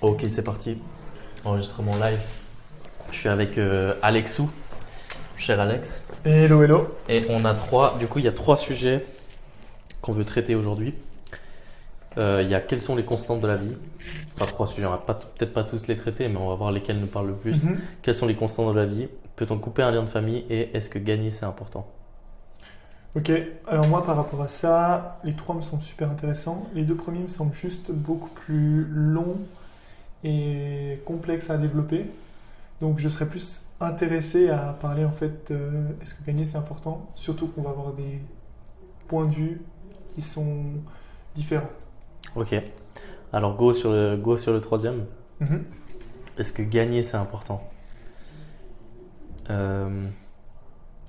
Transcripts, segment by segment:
Ok, c'est parti. Enregistrement live. Je suis avec Alexou, cher Alex. Hello, hello. Et il y a trois sujets qu'on veut traiter aujourd'hui. Il y a quelles sont les constantes de la vie. Enfin, trois sujets, on va peut-être pas tous les traiter, mais on va voir lesquels nous parlent le plus. Quelles sont les constantes de la vie? Peut-on couper un lien de famille? Et est-ce que gagner, c'est important? Ok, alors moi par rapport à ça, les trois me semblent super intéressants. Les deux premiers me semblent juste beaucoup plus longs et complexes à développer. Donc je serais plus intéressé à parler en fait, est-ce que gagner c'est important? Surtout qu'on va avoir des points de vue qui sont différents. Ok. Alors, go sur le troisième. Mhm. Est-ce que gagner, c'est important?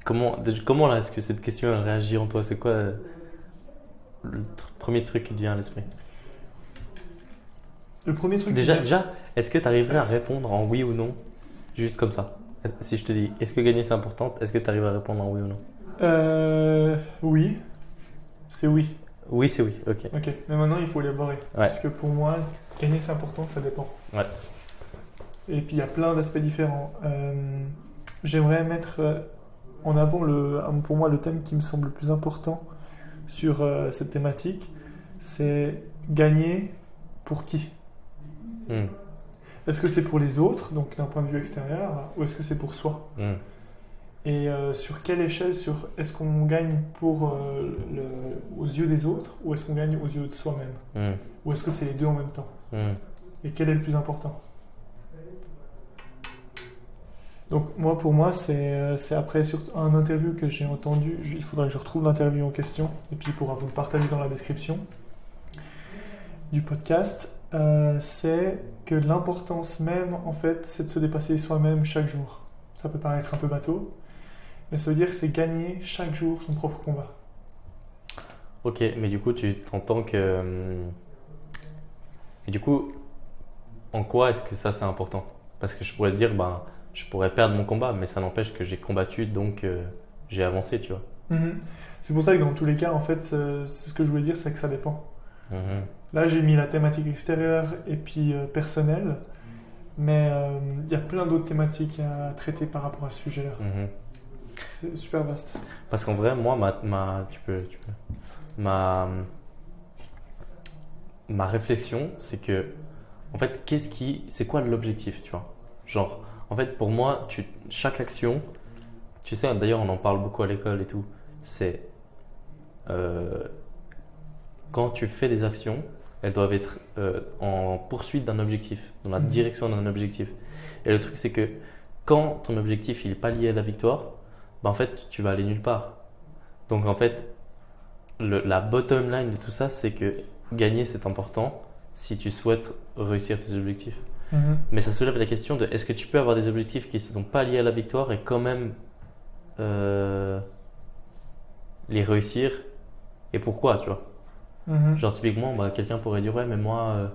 Comment là, est-ce que cette question elle réagit en toi? C'est quoi le premier truc qui te vient à l'esprit? Le premier truc... Déjà, est-ce que tu arriverais à répondre en oui ou non? Juste comme ça. Si je te dis, est-ce que gagner c'est important? Est-ce que tu arrives à répondre en oui ou non? Oui, c'est oui. Oui, c'est oui, ok. Ok, mais maintenant il faut élaborer. Parce que pour moi, gagner c'est important, ça dépend. Ouais. Et puis il y a plein d'aspects différents. J'aimerais mettre en avant pour moi le thème qui me semble le plus important sur cette thématique, c'est gagner pour qui? Est-ce que c'est pour les autres, donc d'un point de vue extérieur, ou est-ce que c'est pour soi? Et sur quelle échelle, est-ce qu'on gagne aux yeux des autres, ou est-ce qu'on gagne aux yeux de soi-même? Ou est-ce que c'est les deux en même temps? Et quel est le plus important? Donc moi, pour moi, c'est après sur un interview que j'ai entendu, il faudrait que je retrouve l'interview en question, et puis il pourra vous le partager dans la description du podcast, c'est que l'importance même, en fait, c'est de se dépasser soi-même chaque jour. Ça peut paraître un peu bateau, mais ça veut dire que c'est gagner chaque jour son propre combat. Ok, mais du coup, tu t'entends que... Et du coup, en quoi est-ce que ça c'est important? Parce que je pourrais te dire, je pourrais perdre mon combat, mais ça n'empêche que j'ai combattu, donc j'ai avancé, tu vois. C'est pour ça que dans tous les cas, en fait, ce que je voulais dire, c'est que ça dépend. Là, j'ai mis la thématique extérieure et puis personnelle, mais il y a plein d'autres thématiques à traiter par rapport à ce sujet-là. C'est super vaste. Parce qu'en vrai, moi, ma réflexion, c'est que, en fait, c'est quoi l'objectif, tu vois? Genre, en fait, pour moi, chaque action, tu sais, d'ailleurs, on en parle beaucoup à l'école et tout, c'est quand tu fais des actions, elles doivent être en poursuite d'un objectif, dans la direction d'un objectif. Et le truc, c'est que quand ton objectif il n'est pas lié à la victoire, en fait, tu vas aller nulle part. Donc, en fait, la bottom line de tout ça, c'est que gagner, c'est important si tu souhaites réussir tes objectifs. Mais ça soulève la question de est-ce que tu peux avoir des objectifs qui ne sont pas liés à la victoire et quand même les réussir, et pourquoi, tu vois? Genre typiquement, quelqu'un pourrait dire ouais mais moi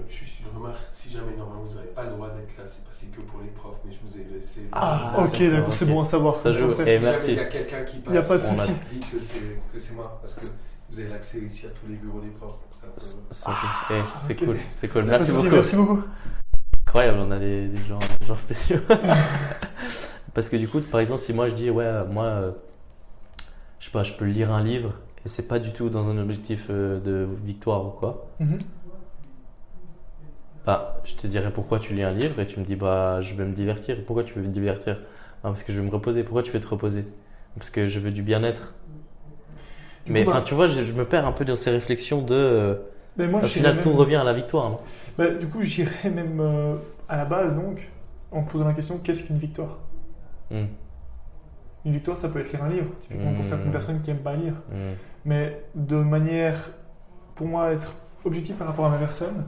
Juste une remarque, si jamais normalement vous n'avez pas le droit d'être là, c'est passé que pour les profs, mais je vous ai laissé... Ok, d'accord, c'est bon à savoir. Ça joue. Si Merci. jamais il y a quelqu'un qui passe, Il n'y a pas de souci. dites que c'est moi, parce que vous avez l'accès ici à tous les bureaux des profs. Ça peut... C'est ok. cool, c'est cool. Pas de Merci souci, beaucoup. merci beaucoup. Incroyable, on a des gens spéciaux. Parce que du coup, par exemple, si moi je dis ouais moi je sais pas, je peux lire un livre et c'est pas du tout dans un objectif de victoire ou quoi. Je te dirais pourquoi tu lis un livre et tu me dis je veux me divertir. Pourquoi tu veux me divertir? Parce que je veux me reposer. Pourquoi tu veux te reposer? Parce que je veux du bien-être. Mais tu vois, je me perds un peu dans ces réflexions de Mais moi, au final tout revient à la victoire, non? Du coup, j'irais même à la base donc en me posant la question, qu'est-ce qu'une victoire? Une victoire, ça peut être lire un livre, typiquement pour certaines personnes qui n'aiment pas lire. Mais de manière, pour moi, être objectif par rapport à ma personne,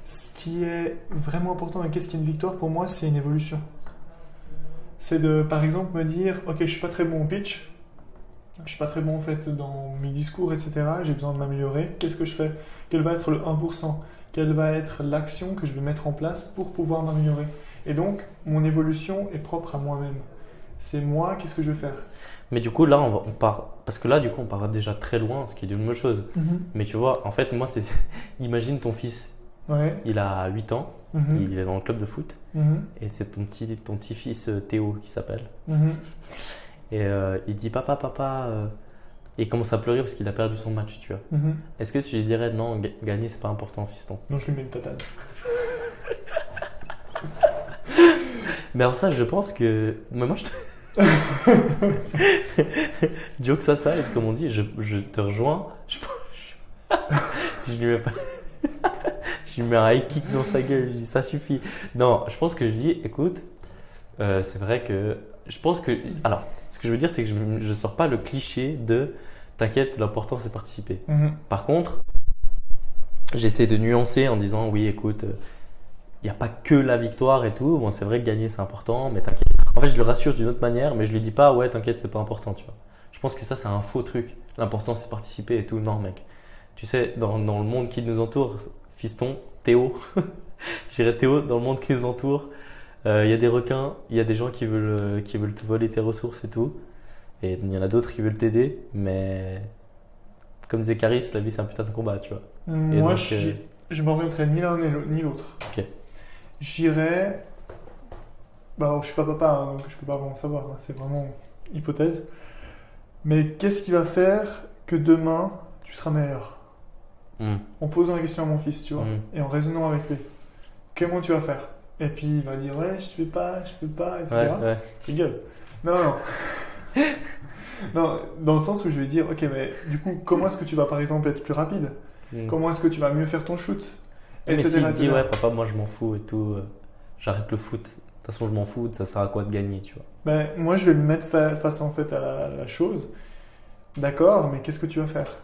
ce qui est vraiment important et qu'est-ce qui est une victoire, pour moi, c'est une évolution. C'est de, par exemple, me dire, ok, je suis pas très bon au pitch, je suis pas très bon en fait dans mes discours, etc. J'ai besoin de m'améliorer. Qu'est-ce que je fais? Quel va être le 1%? Quelle va être l'action que je vais mettre en place pour pouvoir m'améliorer? Et donc, mon évolution est propre à moi-même. c'est moi, qu'est-ce que je vais faire. Mais du coup, là, on part. Parce que là, du coup, on part déjà très loin, ce qui est une bonne chose. Mais tu vois, en fait, moi, c'est. Imagine ton fils, Ouais. il a 8 ans, Mhm. il est dans le club de foot, Mhm. et c'est ton petit-fils Théo qui s'appelle. Mhm. Et il dit papa, papa. Et il commence à pleurer parce qu'il a perdu son match, tu vois. Mhm. Est-ce que tu lui dirais non, gagner, c'est pas important, fiston? Non, je lui mets une tatane. Mais alors, ça, je pense que. Mais moi, je te. Jokes aside, comme on dit, je te rejoins. Je lui mets pas. Je lui mets un high kick dans sa gueule. Je dis ça suffit. Non, je pense que je dis écoute, c'est vrai que. Je pense que. Alors, ce que je veux dire, c'est que je sors pas le cliché de t'inquiète, l'important c'est participer. Mhm. Par contre, j'essaie de nuancer en disant oui, écoute, il n'y a pas que la victoire et tout. Bon, c'est vrai que gagner c'est important, mais t'inquiète. En fait, je le rassure d'une autre manière, mais je lui dis pas ouais, t'inquiète, c'est pas important, tu vois. Je pense que ça, c'est un faux truc. L'important c'est participer et tout. Non, mec. Tu sais, dans le monde qui nous entoure, fiston, Théo, je dirais Théo, dans le monde qui nous entoure, il y a des requins, il y a des gens qui veulent te voler tes ressources et tout. Et il y en a d'autres qui veulent t'aider, mais comme disait Caris, la vie c'est un putain de combat, tu vois. Moi, donc, je m'orienterai ni l'un ni l'autre. Ok. J'irai. Bah, alors, je suis pas papa, hein, donc je peux pas vraiment savoir. Hein, c'est vraiment hypothèse. Mais qu'est-ce qui va faire que demain tu seras meilleur? En posant la question à mon fils, tu vois, et en raisonnant avec lui. Comment tu vas faire? Et puis il va dire ouais, je peux pas, etc. Ouais. Rigole. Non. Non, dans le sens où je vais dire ok, mais du coup, comment est-ce que tu vas par exemple être plus rapide? Comment est-ce que tu vas mieux faire ton shoot? Mais Etc., s'il dit etc. ouais, papa, moi je m'en fous et tout, j'arrête le foot. De toute façon, je m'en fous, ça sert à quoi de gagner, tu vois. Ben, moi, je vais le mettre face en fait à la chose. D'accord, mais qu'est-ce que tu vas faire?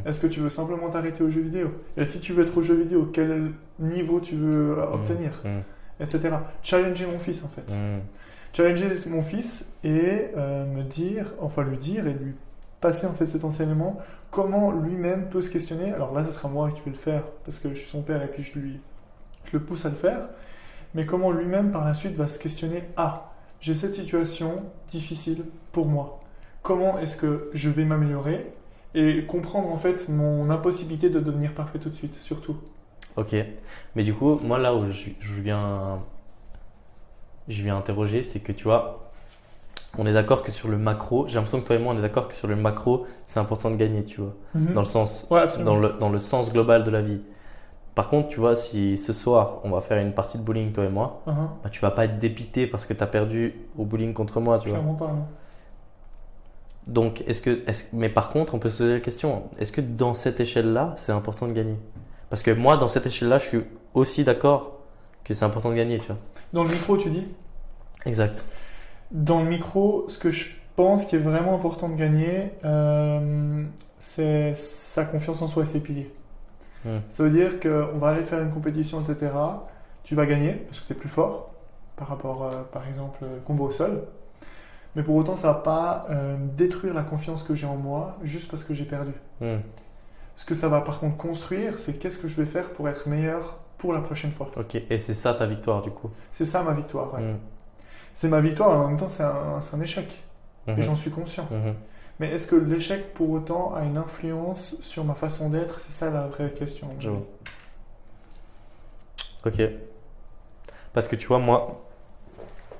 Est-ce que tu veux simplement t'arrêter aux jeux vidéo? Et si tu veux être aux jeux vidéo, quel niveau tu veux obtenir? Etc. Challenger mon fils en fait. Challenger mon fils et lui dire et lui passer en fait cet enseignement, comment lui-même peut se questionner. Alors là, ce sera moi qui vais le faire parce que je suis son père et puis je le pousse à le faire. Mais comment lui-même par la suite va se questionner, j'ai cette situation difficile pour moi. Comment est-ce que je vais m'améliorer? Et comprendre en fait mon impossibilité de devenir parfait tout de suite, surtout. Ok, mais du coup, moi là où je viens interroger, c'est que tu vois, on est d'accord que sur le macro, j'ai l'impression que toi et moi on est d'accord que sur le macro, c'est important de gagner, tu vois, dans le sens, Ouais, absolument. dans le sens global de la vie. Par contre, tu vois, si ce soir on va faire une partie de bowling toi et moi, bah, tu vas pas être dépité parce que tu as perdu au bowling contre moi, tu vois. Clairement pas, non. Donc, mais par contre, on peut se poser la question, est-ce que dans cette échelle-là, c'est important de gagner? Parce que moi, dans cette échelle-là, je suis aussi d'accord que c'est important de gagner, tu vois. Dans le micro, tu dis? Exact. Dans le micro, ce que je pense qui est vraiment important de gagner, c'est sa confiance en soi et ses piliers. Ça veut dire qu'on va aller faire une compétition, etc. Tu vas gagner parce que tu es plus fort par rapport, par exemple, combat au sol. Mais pour autant, ça ne va pas détruire la confiance que j'ai en moi juste parce que j'ai perdu. Ce que ça va par contre construire, c'est qu'est-ce que je vais faire pour être meilleur pour la prochaine fois. Ok, et c'est ça ta victoire du coup? C'est ça ma victoire, ouais. C'est ma victoire, en même temps c'est un échec. Et j'en suis conscient. Mais est-ce que l'échec pour autant a une influence sur ma façon d'être? C'est ça la vraie question. Je vois. Ok. Parce que tu vois, moi,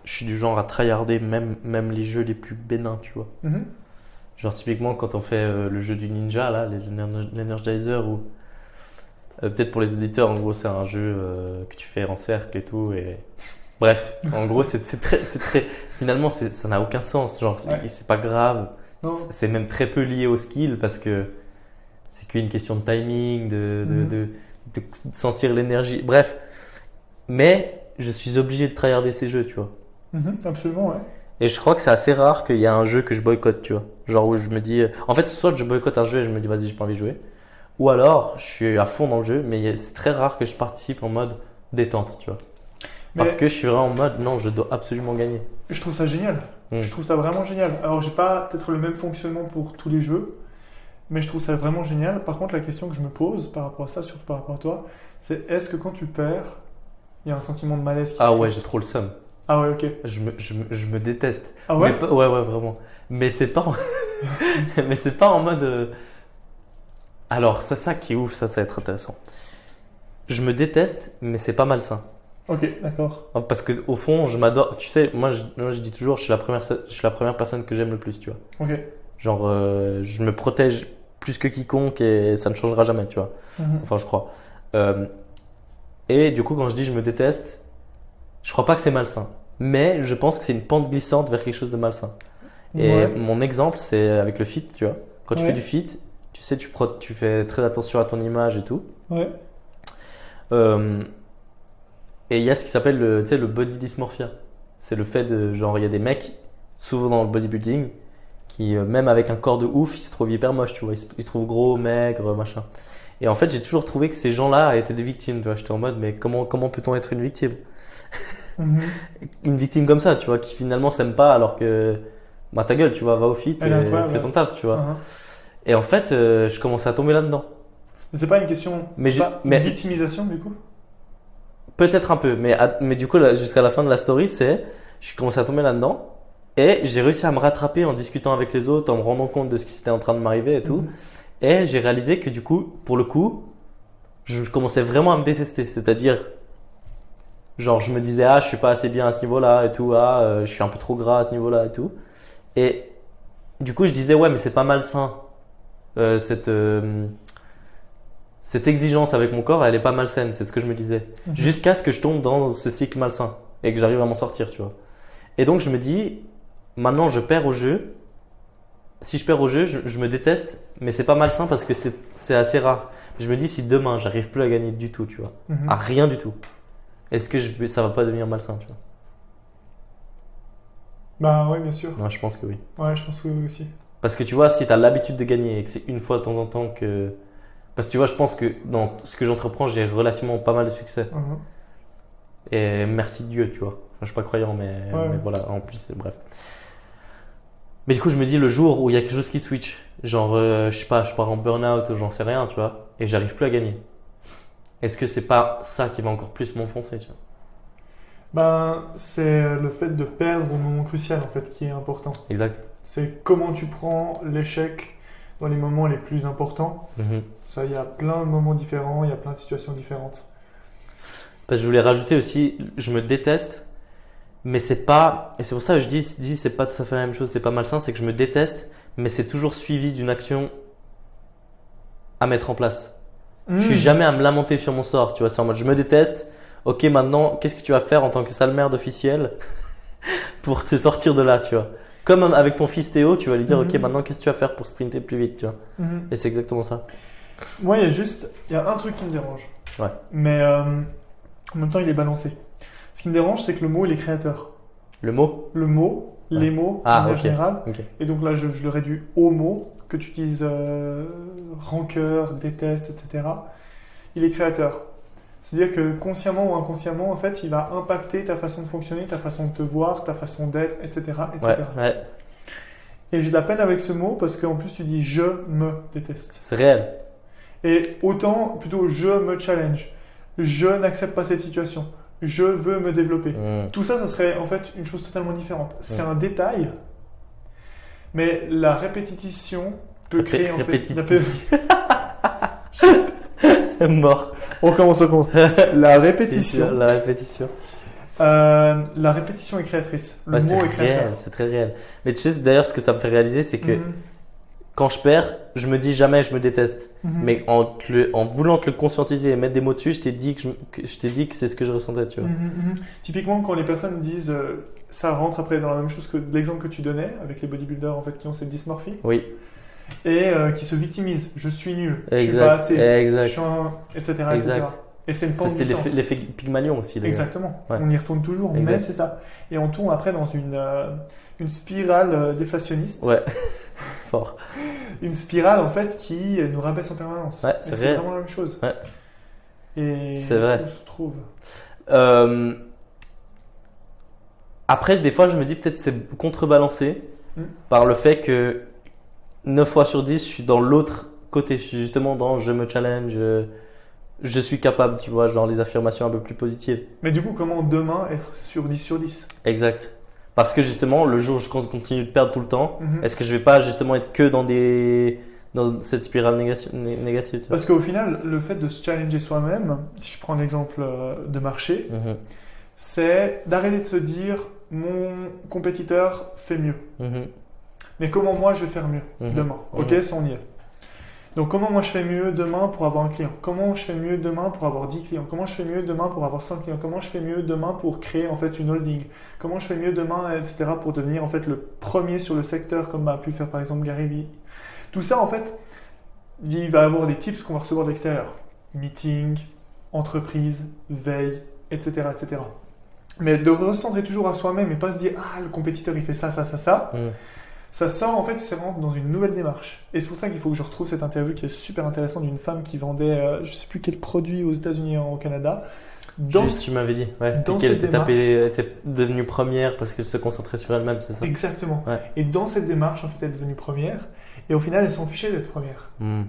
je suis du genre à tryharder même les jeux les plus bénins, tu vois. Genre typiquement quand on fait le jeu du ninja, là, l'Energizer, ou peut-être pour les auditeurs, en gros c'est un jeu que tu fais en cercle et tout. Et... Bref, en gros c'est très... Finalement ça n'a aucun sens, genre c'est pas grave. C'est même très peu lié au skill parce que c'est qu'une question de timing, de sentir l'énergie. Bref, mais je suis obligé de tryharder ces jeux, tu vois. Absolument, ouais. Et je crois que c'est assez rare qu'il y ait un jeu que je boycotte, tu vois. Genre où je me dis... En fait, soit je boycotte un jeu et je me dis vas-y, j'ai pas envie de jouer. Ou alors, je suis à fond dans le jeu, mais c'est très rare que je participe en mode détente, tu vois. Parce que je suis vraiment en mode non, je dois absolument gagner. Je trouve ça génial. Je trouve ça vraiment génial. Alors, j'ai pas peut-être le même fonctionnement pour tous les jeux, mais je trouve ça vraiment génial. Par contre, la question que je me pose par rapport à ça, surtout par rapport à toi, c'est est-ce que quand tu perds, il y a un sentiment de malaise qui se Ah crée? ouais, j'ai trop le seum. Ah ouais, ok. Je me déteste. Ah ouais? Ouais, vraiment. Mais c'est pas en, mais c'est pas en mode. Alors, c'est ça qui est ouf, ça va être intéressant. Je me déteste, mais c'est pas malsain. Ok, d'accord. Parce que au fond, je m'adore. Tu sais, moi, je dis toujours, je suis la première personne que j'aime le plus, tu vois. Ok. Genre, je me protège plus que quiconque et ça ne changera jamais, tu vois. Enfin, je crois. Et du coup, quand je dis je me déteste, je crois pas que c'est malsain. Mais je pense que c'est une pente glissante vers quelque chose de malsain. Et Ouais. mon exemple, c'est avec le fit, tu vois. Quand tu Ouais. fais du fit, tu sais, tu fais très attention à ton image et tout. Ouais. Et il y a ce qui s'appelle tu sais, le body dysmorphia. C'est le fait de, genre, il y a des mecs, souvent dans le bodybuilding, qui, même avec un corps de ouf, ils se trouvent hyper moches, tu vois. Ils se trouvent gros, maigres, machin. Et en fait, j'ai toujours trouvé que ces gens-là étaient des victimes, tu vois. J'étais en mode, mais comment peut-on être une victime? Une victime comme ça, tu vois, qui finalement s'aime pas alors que, bah, ta gueule, tu vois, va au fit Elle est et incroyable, fais ton taf, tu vois. Uh-huh. Et en fait, je commençais à tomber là-dedans. C'est pas une question. Mais c'est je- pas mais- une victimisation du coup? Peut-être un peu, mais du coup, là, jusqu'à la fin de la story, je commençais à tomber là-dedans et j'ai réussi à me rattraper en discutant avec les autres, en me rendant compte de ce qui s'était en train de m'arriver et tout. Mhm. Et j'ai réalisé que du coup, pour le coup, je commençais vraiment à me détester. C'est-à-dire, genre, je me disais, ah, je suis pas assez bien à ce niveau-là et tout, ah, je suis un peu trop gras à ce niveau-là et tout. Et du coup, je disais, ouais, mais c'est pas malsain. Cette exigence avec mon corps, elle est pas malsaine, c'est ce que je me disais. Mhm. Jusqu'à ce que je tombe dans ce cycle malsain et que j'arrive à m'en sortir, tu vois. Et donc je me dis, maintenant je perds au jeu. Si je perds au jeu, je me déteste, mais c'est pas malsain parce que c'est assez rare. Je me dis, si demain j'arrive plus à gagner du tout, tu vois, Mhm. à rien du tout, est-ce que ça va pas devenir malsain, tu vois? Bah ouais, bien sûr. Non, je pense que oui. Ouais, je pense que oui aussi. Parce que tu vois, si tu as l'habitude de gagner et que c'est une fois de temps en temps que. Parce que tu vois, je pense que dans ce que j'entreprends, j'ai relativement pas mal de succès. Uh-huh. Et merci Dieu, tu vois. Enfin, je suis pas croyant, mais Ouais. voilà, en plus, bref. Mais du coup, je me dis le jour où il y a quelque chose qui switch, genre, je sais pas, je pars en burn-out ou j'en sais rien, tu vois, et j'arrive plus à gagner. Est-ce que c'est pas ça qui va encore plus m'enfoncer, tu vois? Ben, c'est le fait de perdre au moment crucial en fait qui est important. Exact. C'est comment tu prends l'échec dans les moments les plus importants. Mhm. Ça, il y a plein de moments différents, il y a plein de situations différentes. Parce que je voulais rajouter aussi, je me déteste, mais c'est pas, et c'est pour ça que je dis c'est pas tout à fait la même chose, c'est pas malsain, c'est que je me déteste, mais c'est toujours suivi d'une action à mettre en place. Je suis jamais à me lamenter sur mon sort, tu vois, c'est en mode je me déteste, ok maintenant qu'est-ce que tu vas faire en tant que sale merde officielle pour te sortir de là, tu vois. Comme avec ton fils Théo, tu vas lui dire ok maintenant qu'est-ce que tu vas faire pour sprinter plus vite, tu vois. Mhm. Et c'est exactement ça. Moi, il y a un truc qui me dérange. Ouais. Mais en même temps, il est balancé. Ce qui me dérange, c'est que le mot, il est créateur. Le mot? Le mot, Ouais. les mots, Ah, en manière ok. générale. Ok. Et donc là, je le réduis au mot que tu utilises rancœur, déteste, etc. Il est créateur. C'est-à-dire que consciemment ou inconsciemment, en fait, il va impacter ta façon de fonctionner, ta façon de te voir, ta façon d'être, etc. Ouais, ouais, Et j'ai de la peine avec ce mot parce qu'en plus, tu dis je me déteste. c'est réel. Et autant, plutôt, je me challenge. Je n'accepte pas cette situation. Je veux me développer. Mm. Tout ça, ça serait en fait une chose totalement différente. C'est un détail, mais la répétition peut créer en fait. Répétition. Mort. On commence. La répétition. La répétition. La répétition est créatrice. Le Ouais, mot c'est est créateur. réel, c'est très réel. Mais tu sais, d'ailleurs, ce que ça me fait réaliser, c'est que Mhm. quand je perds, je me dis jamais je me déteste. Mhm. Mais en voulant te le conscientiser et mettre des mots dessus, je t'ai dit que c'est ce que je ressentais, tu vois. Mhm. Typiquement, quand les personnes disent ça rentre après dans la même chose que l'exemple que tu donnais avec les bodybuilders en fait qui ont cette dysmorphie Oui, et qui se victimisent. Je suis nul. Je suis exact. pas assez. Je Exact. suis etc. Exact. Et c'est une pente C'est glissante. l'effet Pygmalion aussi, d'ailleurs. Exactement. Ouais. On y retourne toujours, Exact. mais c'est ça. Et on tourne après dans une spirale déflationniste. Ouais, fort. Une spirale en fait qui nous rabaisse en permanence. Ouais, Et c'est c'est vrai. vraiment la même chose. Ouais. Et C'est vrai. on se trouve. Après, des fois, je me dis peut-être que c'est contrebalancé Mm. par le fait que 9 fois sur 10, je suis dans l'autre côté. Je suis justement dans je me challenge, je suis capable, tu vois, genre les affirmations un peu plus positives. Mais du coup, comment demain être sur 10 sur 10? Exact. Parce que justement, le jour où je continue de perdre tout le temps, Mhm. est-ce que je vais pas justement être que dans cette spirale négative, tu vois? Parce qu'au final, le fait de se challenger soi-même, si je prends l'exemple de marché, Mhm, c'est d'arrêter de se dire mon compétiteur fait mieux. mhm, Mais comment moi je vais faire mieux Mhm. demain? Ok, Mhm. ça on y est. Donc comment moi je fais mieux demain pour avoir un client? Comment je fais mieux demain pour avoir 10 clients? Comment je fais mieux demain pour avoir 100 clients? Comment je fais mieux demain pour créer en fait une holding? Comment je fais mieux demain, etc. pour devenir en fait le premier sur le secteur comme a pu faire par exemple Gary Vee? Tout ça en fait, il va y avoir des tips qu'on va recevoir de l'extérieur. Meeting, entreprise, veille, etc., etc. Mais de recentrer toujours à soi-même et pas se dire ah le compétiteur il fait ça, ça, ça, ça. mhm. Ça sort en fait, c'est rentre dans une nouvelle démarche. Et c'est pour ça qu'il faut que je retrouve cette interview qui est super intéressante d'une femme qui vendait, je sais plus quel produit aux États-Unis et au Canada. Juste, tu m'avais dit. Ouais. dans Et qu'elle cette était devenue première parce qu'elle se concentrait sur elle-même, c'est ça? Exactement. Ouais. Et dans cette démarche, en fait, elle est devenue première. Et au final, elle s'en fichait d'être première. Mhm,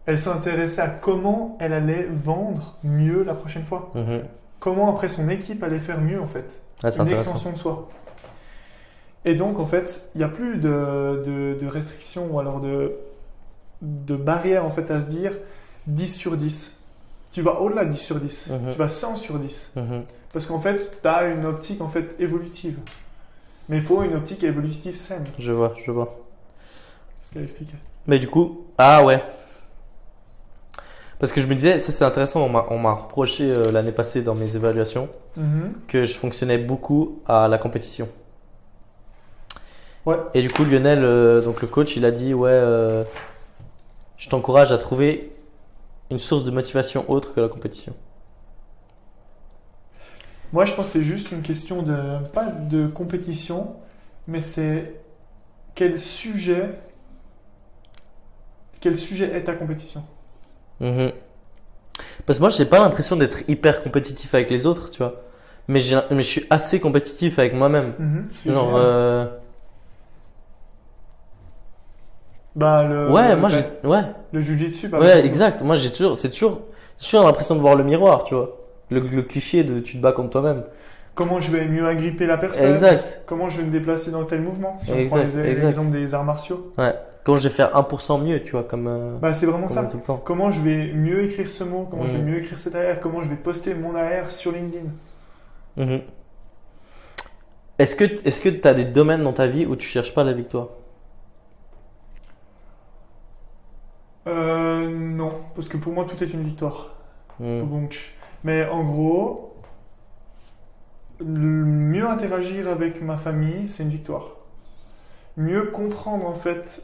Elle s'intéressait à comment elle allait vendre mieux la prochaine fois. mhm. Comment après son équipe allait faire mieux en fait. Ah, c'est Une intéressant. extension de soi. Et donc en fait, il n'y a plus de restrictions ou alors de barrières en fait à se dire 10 sur 10. Tu vas au-delà de 10 sur 10. Mhm. Tu vas 100 sur 10. Mhm. Parce qu'en fait, tu as une optique en fait évolutive. Mais il faut une optique évolutive saine. Je vois. C'est ce qu'elle expliquait. Mais du coup, ah ouais. Parce que je me disais, ça c'est intéressant, on m'a reproché l'année passée dans mes évaluations Mhm. que je fonctionnais beaucoup à la compétition. Ouais. Et du coup, Lionel, donc le coach, il a dit, ouais, je t'encourage à trouver une source de motivation autre que la compétition. Moi, je pense que c'est juste une question de, pas de compétition, mais c'est quel sujet est ta compétition. Mhm. Parce que moi, j'ai pas l'impression d'être hyper compétitif avec les autres, tu vois. Mais je suis assez compétitif avec moi-même. Mhm, c'est Genre, génial. Bah, ouais, moi, ouais. le jujitsu, par Ouais, exemple. exact. Moi, j'ai toujours l'impression de voir le miroir, tu vois. Le cliché de tu te bats contre toi-même. Comment je vais mieux agripper la personne. Exact. Comment je vais me déplacer dans tel mouvement. Si on Exact, prend exact. l'exemple des arts martiaux. Ouais. Quand je vais faire 1% mieux, tu vois, comme Bah, c'est vraiment ça. tout le temps. Comment je vais mieux écrire ce mot. Comment je vais Mhm. mieux écrire cet AR. Comment je vais poster mon AR sur LinkedIn. Mhm. Est-ce que tu as des domaines dans ta vie où tu cherches pas la victoire? Non. Parce que pour moi, tout est une victoire. Mhm. Donc, mais en gros, mieux interagir avec ma famille, c'est une victoire. Mieux comprendre en fait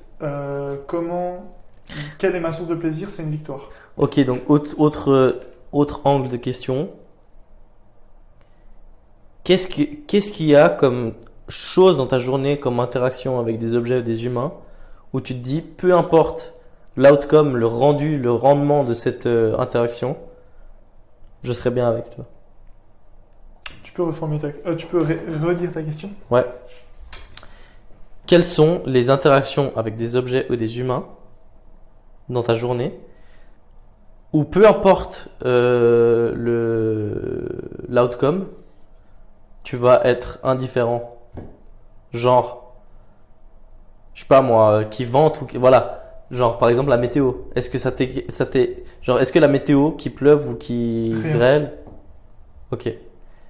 quelle est ma source de plaisir, c'est une victoire. Ok, donc autre angle de question. Qu'est-ce qu'il y a comme chose dans ta journée, comme interaction avec des objets ou des humains, où tu te dis, peu importe l'outcome, le rendu, le rendement de cette interaction, je serai bien avec toi. Tu peux tu peux redire ta question? Ouais. Quelles sont les interactions avec des objets ou des humains dans ta journée où peu importe l'outcome, tu vas être indifférent. Genre, je sais pas moi, qui vente ou voilà. Genre par exemple la météo. Est-ce que est-ce que la météo qui pleuve ou qui Rien. grêle? Ok.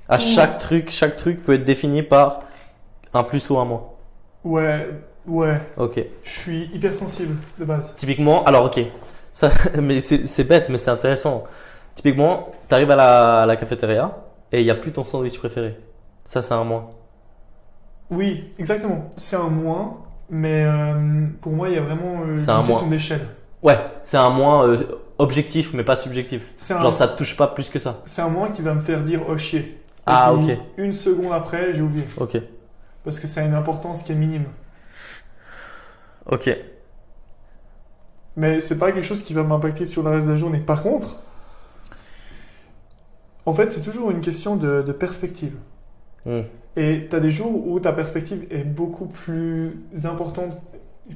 À chaque truc peut être défini par un plus ou un moins. Ouais. Ok. Je suis hypersensible de base. Typiquement, alors ok, ça, mais c'est bête, mais c'est intéressant. Typiquement, tu arrives à la cafétéria et il n'y a plus ton sandwich préféré. Ça, c'est un moins. Oui, exactement. C'est un moins, mais pour moi, il y a vraiment C'est une un question moins. d'échelle. Ouais, c'est un moins objectif, mais pas subjectif. C'est un, Genre, ça te touche pas plus que ça. c'est un moins qui va me faire dire oh chier. Et Ah, puis, ok. Une seconde après, j'ai oublié. Ok. Parce que ça a une importance qui est minime. Ok. Mais c'est pas quelque chose qui va m'impacter sur le reste de la journée. Par contre, en fait, c'est toujours une question de perspective. Hmm. Et tu as des jours où ta perspective est beaucoup plus importante.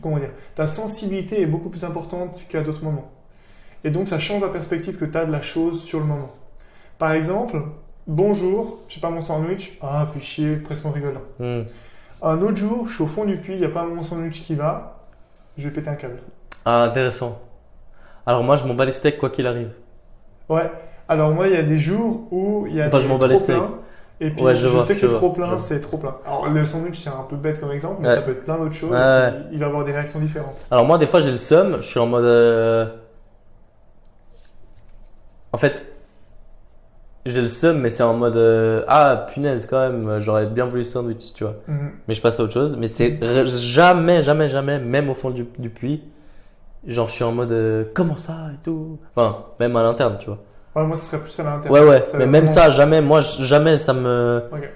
Comment dire? Ta sensibilité est beaucoup plus importante qu'à d'autres moments. Et donc, ça change la perspective que tu as de la chose sur le moment. Par exemple, bonjour, je sais pas mon sandwich. Ah, fais chier, presque en rigolant. Un autre jour, je suis au fond du puits, il n'y a pas mon sandwich qui va. Je vais péter un câble. Ah, intéressant. Alors moi, je m'en bats les steaks quoi qu'il arrive. Ouais. Alors moi, il y a des jours où il y a Enfin, des je m'en bats les trop steaks. pleins. Et puis, Ouais, je vois, sais que je c'est vois, trop je plein, vois. c'est trop plein. Alors, le sandwich, c'est un peu bête comme exemple, mais Ouais. ça peut être plein d'autres choses. Ouais, et puis, il va avoir des réactions différentes. Alors moi, des fois, j'ai le seum. Je suis en mode... En fait, j'ai le seum, mais c'est en mode... Ah, punaise, quand même, j'aurais bien voulu ce sandwich, tu vois. Mhm. Mais je passe à autre chose. Mais c'est jamais, jamais, jamais, même au fond du puits, genre je suis en mode comment ça et tout. Enfin, même à l'interne, tu vois. Ouais, moi, ce serait plus à l'intérieur. Ouais, ouais. Ça Mais va même vraiment- ça, jamais, moi, jamais ça me. Ok.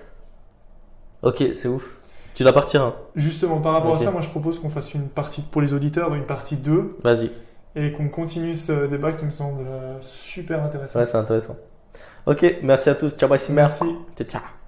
Ok, c'est ouf. Tu dois partir, hein. Justement, par rapport Ok. à ça, moi, je propose qu'on fasse une partie, pour les auditeurs, une partie 2, Vas-y. et qu'on continue ce débat qui me semble super intéressant. Ouais, c'est intéressant. Ok, merci à tous. Ciao, bye, Simer. Merci. Ciao, ciao.